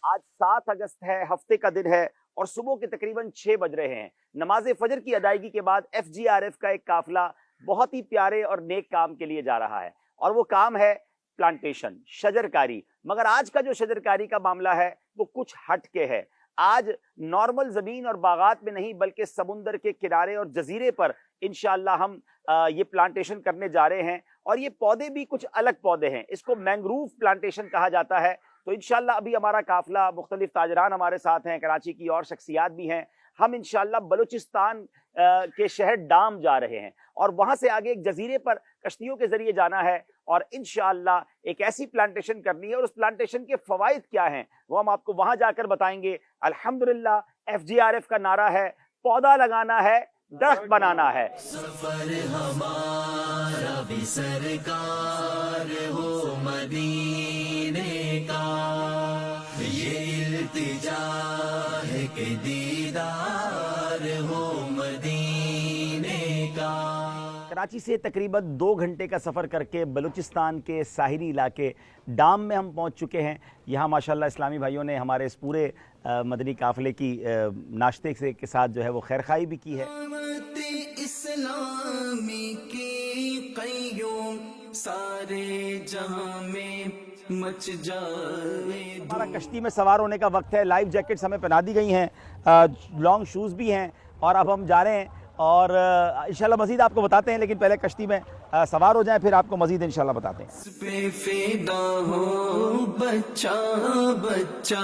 आज 7 अगस्त है, हफ्ते का दिन है और सुबह के तकरीबन 6 बज रहे हैं। नमाज फजर की अदायगी के बाद FGRF का एक काफिला बहुत ही प्यारे और नेक काम के लिए जा रहा है और वो काम है प्लांटेशन, शजरकारी। मगर आज का जो शजरकारी का मामला है वो कुछ हट के है। आज नॉर्मल जमीन और बागात में नहीं बल्कि समुंदर के किनारे और जजीरे पर इंशाअल्लाह हम ये प्लांटेशन करने जा रहे हैं और ये पौधे भी कुछ अलग पौधे हैं। इसको मैंग्रोव प्लांटेशन कहा जाता है। तो इंशाअल्लाह अभी हमारा काफिला, मुख्तलिफ ताजरान हमारे साथ हैं, कराची की और शख्सियात भी हैं। हम इंशाअल्लाह बलूचिस्तान के शहर डाम जा रहे हैं और वहां से आगे एक जजीरे पर कश्तियों के जरिए जाना है और इंशाअल्लाह एक ऐसी प्लांटेशन करनी है और उस प्लांटेशन के फवाइद क्या हैं वो हम आपको वहां जाकर बताएंगे। अल्हम्दुलिल्लाह FGRF का नारा है, पौधा लगाना है, दरख्त बनाना है। सफर हमारा भी सरकार हो मदीने का, ये इल्तिजा है कि दीदार हो मदीने का। कराची से तकरीबन 2 घंटे का सफ़र करके बलूचिस्तान के साहिली इलाके डाम में हम पहुंच चुके हैं। यहाँ माशाल्लाह इस्लामी भाइयों ने हमारे इस पूरे मदनी काफ़िले की नाश्ते के साथ जो है वो खैरखाई भी की है। इस्लामी की क़य्यूम सारे जहां में मच जाए। हमारा कश्ती में सवार होने का वक्त है। लाइफ जैकेट्स हमें पहना दी गई हैं, लॉन्ग शूज़ भी हैं और अब हम जा रहे हैं और इंशाल्लाह मज़ीद आपको बताते हैं, लेकिन पहले कश्ती में सवार हो जाएं, फिर आपको मज़ीद इंशाल्लाह बताते हैं। पे फिदा हो बच्चा बच्चा,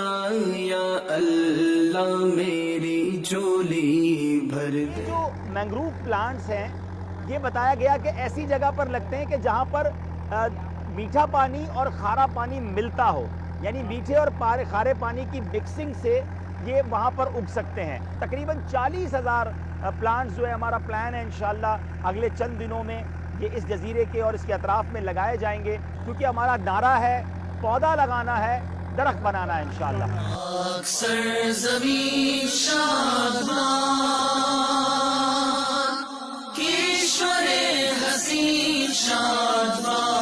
या अल्लाह मेरी झोली भर दे। जो मैंग्रोव प्लांट्स हैं ये बताया गया कि ऐसी जगह पर लगते हैं कि जहाँ पर मीठा पानी और खारा पानी मिलता हो, यानी मीठे और खारे पानी की मिक्सिंग से ये वहाँ पर उग सकते हैं। तकरीबन 40,000 प्लांट्स जो है हमारा प्लान है इंशाल्लाह अगले चंद दिनों में ये इस जजीरे के और इसके अतराफ में लगाए जाएंगे, क्योंकि हमारा नारा है पौधा लगाना है, दरख्त बनाना है इंशाल्लाह। अक्सर ज़मीन शादमान, किश्वरे हसीन शादमान,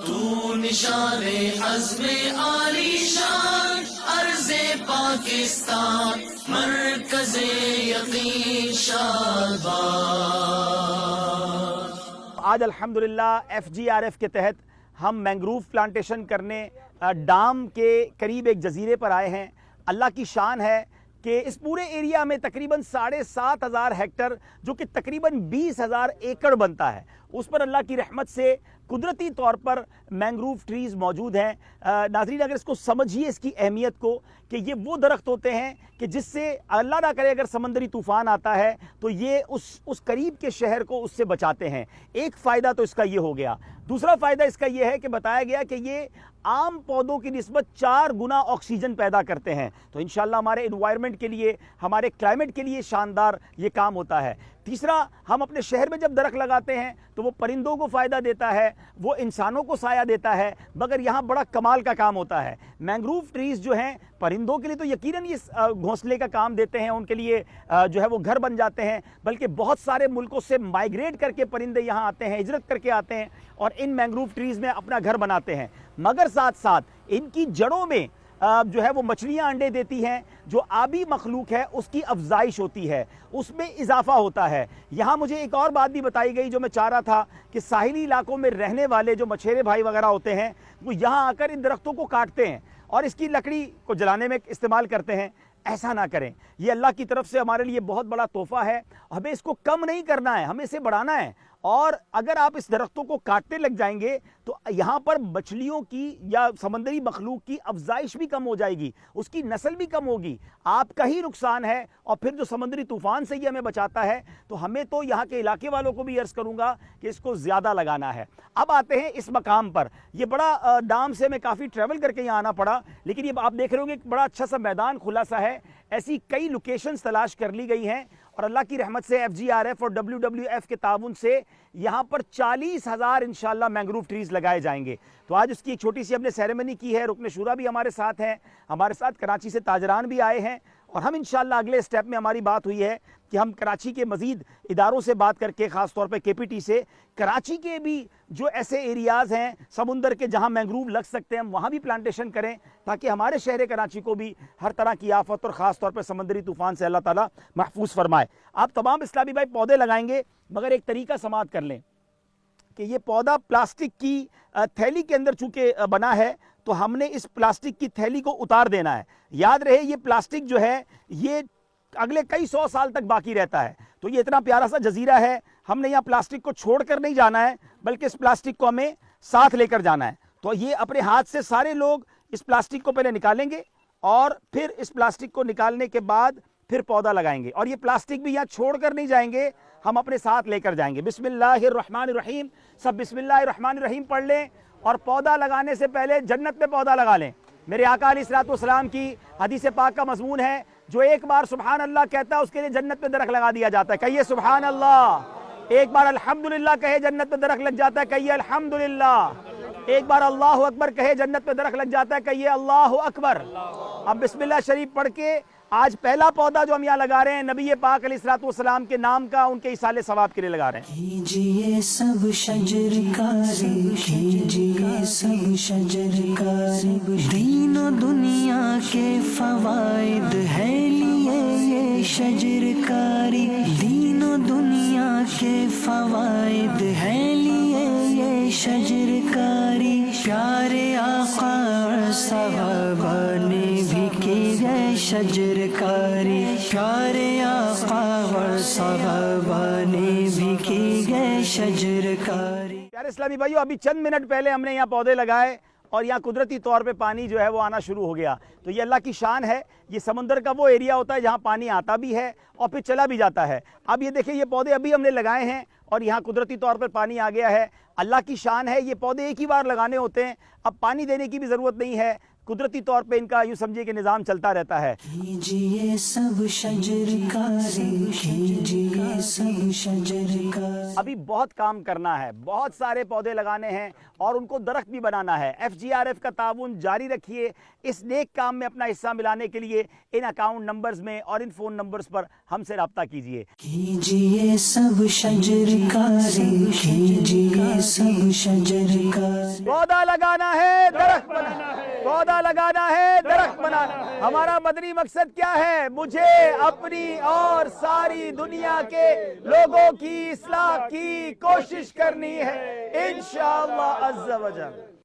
तू निशाने अज़्मे आलीशान, अर्ज़े पाकिस्तान, मरकज़े यकीन शादमान। आज अल्हम्दुलिल्लाह FGRF के तहत हम मैंग्रोव प्लांटेशन करने डाम के करीब एक जजीरे पर आए हैं। अल्लाह की शान है कि इस पूरे एरिया में तकरीबन 7,500 हेक्टर, जो कि तकरीबन 20,000 एकड़ बनता है, उस पर अल्लाह की रहमत से कुदरती तौर पर मैंग्रोव ट्रीज़ मौजूद हैं। नाज़रीन, अगर इसको समझिए, इसकी अहमियत को, कि ये वो दरख्त होते हैं कि जिससे अल्लाह ना करे अगर समंदरी तूफ़ान आता है तो ये उस करीब के शहर को उससे बचाते हैं। एक फ़ायदा तो इसका ये हो गया। दूसरा फ़ायदा इसका ये है कि बताया गया कि ये आम पौधों की निस्बत 4 गुना ऑक्सीजन पैदा करते हैं। तो इंशाल्लाह हमारे एनवायरनमेंट के लिए, हमारे क्लाइमेट के लिए शानदार ये काम होता है। तीसरा, हम अपने शहर में जब दरख्त लगाते हैं तो वो परिंदों को फ़ायदा देता है, वो इंसानों को साया देता है, मगर यहाँ बड़ा कमाल का काम होता है। मैंग्रोव ट्रीज़ जो हैं परिंदों के लिए तो यकीनन ये घोंसले का काम देते हैं, उनके लिए जो है वो घर बन जाते हैं, बल्कि बहुत सारे मुल्कों से माइग्रेट करके परिंदे यहाँ आते हैं, हिजरत करके आते हैं और इन मैंग्रोव ट्रीज़ में अपना घर बनाते हैं। मगर साथ साथ इनकी जड़ों में जो है वो मछलियाँ अंडे देती हैं, जो आबी मखलूक है उसकी अफजाइश होती है, उसमें इजाफा होता है। यहाँ मुझे एक और बात भी बताई गई जो मैं चाह रहा था कि साहिली इलाकों में रहने वाले जो मछेरे भाई वगैरह होते हैं वो यहाँ आकर इन दरख्तों को काटते हैं और इसकी लकड़ी को जलाने में इस्तेमाल करते हैं। ऐसा ना करें, ये अल्लाह की तरफ से हमारे लिए बहुत बड़ा तोहफा है। हमें इसको कम नहीं करना है, हमें इसे बढ़ाना है। और अगर आप इस दरख्तों को काटने लग जाएंगे तो यहाँ पर मछलियों की या समंदरी मखलूक की अफजाइश भी कम हो जाएगी, उसकी नस्ल भी कम होगी, आपका ही नुकसान है। और फिर जो समंदरी तूफ़ान से ये हमें बचाता है, तो हमें तो यहाँ के इलाके वालों को भी अर्ज़ करूँगा कि इसको ज़्यादा लगाना है। अब आते हैं इस मकाम पर। ये बड़ा डाम से मैं काफ़ी ट्रैवल करके यहाँ आना पड़ा, लेकिन ये आप देख रहे होंगे एक बड़ा अच्छा सा मैदान खुला सा है। ऐसी कई लोकेशंस तलाश कर ली गई हैं और अल्लाह की रहमत से FGRF और WWF के ताउन से यहाँ पर 40,000 इंशाल्लाह मैंग्रोव ट्रीज़ लगाए जाएंगे। तो आज उसकी एक छोटी सी हमने सेरेमनी की है। रुकन शुरा भी हमारे साथ हैं, हमारे साथ कराची से ताजरान भी आए हैं اور ہم انشاءاللہ اگلے سٹیپ میں ہماری بات ہوئی ہے کہ ہم کراچی کے مزید اداروں سے بات کر کے، خاص طور پہ کے پی ٹی سے، کراچی کے بھی جو ایسے ایریاز ہیں سمندر کے جہاں مینگروو لگ سکتے ہیں، ہم وہاں بھی پلانٹیشن کریں تاکہ ہمارے شہر کراچی کو بھی ہر طرح کی آفت اور خاص طور پہ سمندری طوفان سے اللہ تعالیٰ محفوظ فرمائے۔ آپ تمام اسلامی بھائی پودے لگائیں گے، مگر ایک طریقہ سماعت کر لیں کہ یہ پودا پلاسٹک کی تھیلی کے اندر چونکہ بنا ہے تو ہم نے اس پلاسٹک کی تھیلی کو اتار دینا ہے۔ یاد رہے یہ پلاسٹک جو ہے یہ اگلے کئی 100 سال تک باقی رہتا ہے، تو یہ اتنا پیارا سا جزیرہ ہے، ہم نے یہاں پلاسٹک کو چھوڑ کر نہیں جانا ہے بلکہ اس پلاسٹک کو ہمیں ساتھ لے کر جانا ہے۔ تو یہ اپنے ہاتھ سے سارے لوگ اس پلاسٹک کو پہلے نکالیں گے اور پھر اس پلاسٹک کو نکالنے کے بعد پھر پودا لگائیں گے، اور یہ پلاسٹک بھی یہاں چھوڑ کر نہیں جائیں گے، ہم اپنے ساتھ لے کر جائیں گے۔ بسم اللہ الرحمن الرحیم، سب بسم اللہ الرحمن الرحیم پڑھ لیں، اور پودا لگانے سے پہلے جنت میں پودا لگا لیں۔ میرے آقا علیہ الصلوۃ والسلام کی حدیث پاک کا مضمون ہے، جو ایک بار سبحان اللہ کہتا ہے اس کے لیے جنت میں درخت لگا دیا جاتا ہے۔ کہیے سبحان اللہ۔ ایک بار الحمدللہ کہے جنت میں درخت لگ جاتا ہے، کہیے الحمدللہ۔ ایک بار اللہ اکبر کہے جنت میں درخت لگ جاتا ہے، کہیے اللہ اکبر۔ اب بسم اللہ شریف پڑھ کے آج پہلا پودا جو ہم یہاں لگا رہے ہیں نبی پاک علیہ الصلوۃ والسلام کے نام کا، ان کے ایصال ثواب کے لیے لگا رہے ہیں۔ کیجئے سب شجر کاری، کیجئے سب شجر کاری، دین و دنیا کے فوائد ہے لیے یہ شجر کاری، دین و دنیا کے فوائد ہے لیے یہ شجر کاری، پیارے آقا اور صحابہ نے بھی کی ہے شجر کاری، پیارے آقا اور صحابہ نے بھی کی ہے شجر کاری۔ پیارے اسلامی بھائیو، ابھی چند منٹ پہلے ہم نے یہاں پودے لگائے اور یہاں قدرتی طور پہ پانی جو ہے وہ آنا شروع ہو گیا، تو یہ اللہ کی شان ہے۔ یہ سمندر کا وہ ایریا ہوتا ہے جہاں پانی آتا بھی ہے اور پھر چلا بھی جاتا ہے۔ اب یہ دیکھیں، یہ پودے ابھی ہم نے لگائے ہیں اور یہاں قدرتی طور پر پانی آ گیا ہے۔ اللہ کی شان ہے، یہ پودے ایک ہی بار لگانے ہوتے ہیں، اب پانی دینے کی بھی ضرورت نہیں ہے، قدرتی طور پہ ان کا یوں سمجھے کہ نظام چلتا رہتا ہے۔ کیجئے سب شجر کاری، کیجئے سب شجر کاری۔ ابھی بہت کام کرنا ہے، بہت سارے پودے لگانے ہیں اور ان کو درخت بھی بنانا ہے۔ FGRF کا تعاون جاری رکھیے۔ اس نیک کام میں اپنا حصہ ملانے کے لیے ان اکاؤنٹ نمبرز میں اور ان فون نمبرز پر ہم سے رابطہ کیجیے۔ کیجئے سب شجر کاری، کیجئے سب شجر کاری۔ پودا لگانا ہے، درخت بنانا ہے، پودا لگانا ہے، درخت بنانا ہے۔ ہمارا مدنی مقصد کیا ہے؟ مجھے اپنی اور ساری دنیا کے لوگوں کی اصلاح کی کوشش کرنی ہے، انشاءاللہ عز و جل۔